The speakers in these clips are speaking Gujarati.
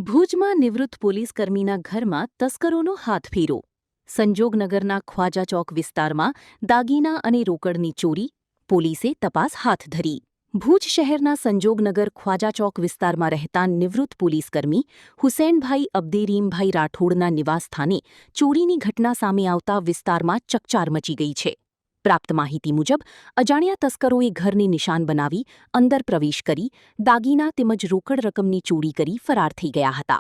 ભુજમાં નિવૃત્ત પોલીસ કર્મીના ઘરમાં તસ્કરોનો હાથફેરો. સંજોગનગરના ખ્વાજા ચોક વિસ્તારમાં દાગીના અને રોકડની ચોરી. પોલીસે તપાસ હાથ ધરી. ભુજ શહેરના સંજોગનગર ખ્વાજા ચોક વિસ્તારમાં રહેતા નિવૃત્ત પોલીસકર્મી હુસૈનભાઈ અબ્દેરીમભાઈ રાઠોડના નિવાસસ્થાને ચોરીની ઘટના સામે આવતા વિસ્તારમાં ચકચાર મચી ગઈ છે. પ્રાપ્ત માહિતી મુજબ અજાણ્યા તસ્કરોએ ઘરને નિશાન બનાવી અંદર પ્રવેશ કરી દાગીના તેમજ રોકડ રકમની ચોરી કરી ફરાર થઈ ગયા હતા.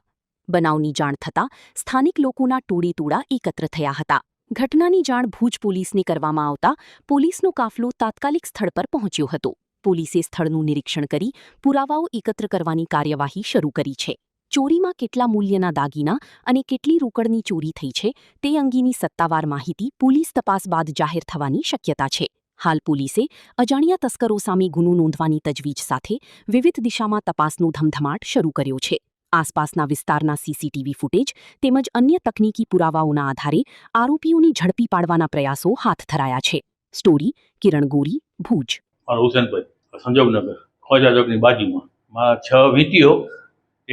બનાવની જાણ થતાં સ્થાનિક લોકોના ટોળેટોળા એકત્ર થયા હતા. ઘટનાની જાણ ભુજ પોલીસને કરવામાં આવતા પોલીસનો કાફલો તાત્કાલિક સ્થળ પર પહોંચ્યો હતો. પોલીસે સ્થળનું નિરીક્ષણ કરી પુરાવાઓ એકત્ર કરવાની કાર્યવાહી શરૂ કરી છે. ચોરીમાં કેટલા મૂલ્યના દાગીના અને કેટલી રોકડની ચોરી થઈ છે તે અંગેની સત્તાવાર માહિતી પોલીસ તપાસ બાદ જાહેર થવાની શક્યતા છે. હાલ પોલીસે અજાણ્યા તસ્કરો સામે ગુનો નોંધવાની તજવીજ સાથે વિવિધ દિશામાં તપાસનો ધમધમાટ શરૂ કર્યો છે. આસપાસના વિસ્તારના સીસીટીવી ફૂટેજ તેમજ અન્ય તકનીકી પુરાવાઓના આધારે આરોપીઓને ઝડપી પાડવાના પ્રયાસો હાથ ધરાયા છે. સ્ટોરી કિરણ ગોરી, ભુજ. હુસેનભાઈ, સંજોગનગર ખ્વાજા ચોકની બાજુમાં મારા 6 વીંટીઓ,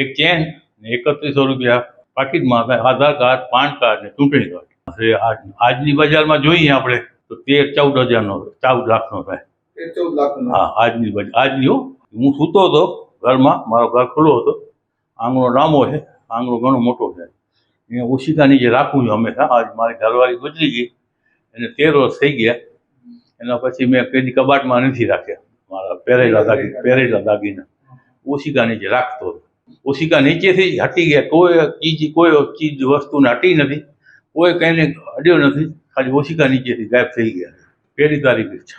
એક ચેન ને 3100 રૂપિયા પાકીટમાં હતા. આધાર કાર્ડ, પાન કાર્ડ ને ચૂંટણી કાર્ડ. આજની બજારમાં જોઈએ આપણે તો 13-14 લાખનો થાય. 14 લાખનો? હા, આજની બજાર. આજની હું સૂતો હતો ઘરમાં, મારો ઘર ખુલ્લો હતો. આંગણો લાંબો છે, આંગણો ઘણો મોટો છે. એ ઓશિકા નીચે રાખું છું હંમેશા. આજ મારી ઘરવાળી ગુજરી ગઈ, એને 13 વર્ષ થઈ ગયા. એના પછી મેં કદી કબાટમાં નથી રાખ્યા. મારા પહેરેલા દાગીના ઓશિકા નીચે રાખતો હતો. ઓશિકા નીચેથી હટી ગયા. કોઈ ચીજ વસ્તુને હટી નથી, કોઈ કંઈને અડ્યો નથી. ખાલી ઓશિકા નીચેથી ગાયબ થઈ ગયા. પહેલી તારીખ છે.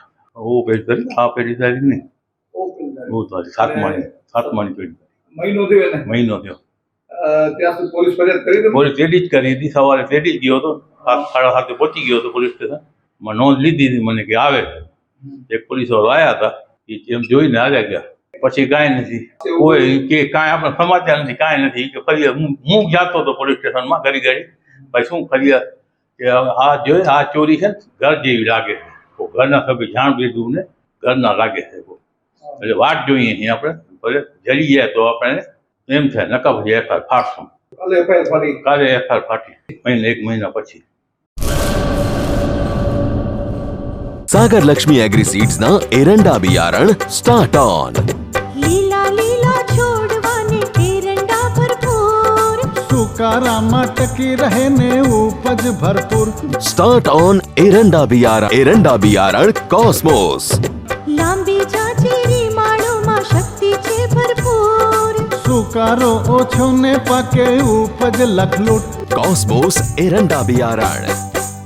પહેલી તારીખ? હા, પહેલી તારીખ નહીં, 7માની પહેલી તારીખ. મહિનો થયો. પોલીસ તેડી જ કરી હતી. સવારે તેડી જ ગયો હતો. 7:30 પહોંચી ગયો હતો પોલીસ સ્ટેશન. નોંધ લીધી હતી મને કે આવે. એક પોલીસ વાળો આવ્યા હતા, એમ જોઈને આવ્યા ગયા. પછી કાંઈ નથી, કોઈ કે કાંઈ આપણે સમાચાર નથી, કાંઈ નથી. કે ફરિયાદ હું જતો હતો પોલીસ સ્ટેશનમાં ઘડી ભાઈ શું ફરિયાદ કે આ જોઈ આ ચોરી છે ઘર જેવી લાગે છે. ઘરના સભ્ય જાણ દીધું ને ઘરના લાગે છે. એટલે વાત જોઈએ અહીં આપણે. ભલે જડી જાય તો આપણે એમ થાય, નકા પછી એફઆઈઆર ફાટશું. કાલે એફઆઈઆર ફાટી 1 મહિના પછી. सागर लक्ष्मी एग्री सीड्स ना एरंडा बियारण स्टार्ट ऑन. લીલા લીલા છોડવાને એરંડા ભરપૂર, સુકારામાં ટકી રહે ને ઉપજ ભરપૂર. स्टार्ट ऑन एरंडा बियारण कॉस्मोस. લાંબી જાચેરી માળોમાં શક્તિ છે ભરપૂર, સુકારો ઓછો ને પાકે ઉપજ લખલૂટ. कॉस्मोस एरंडा बियारण.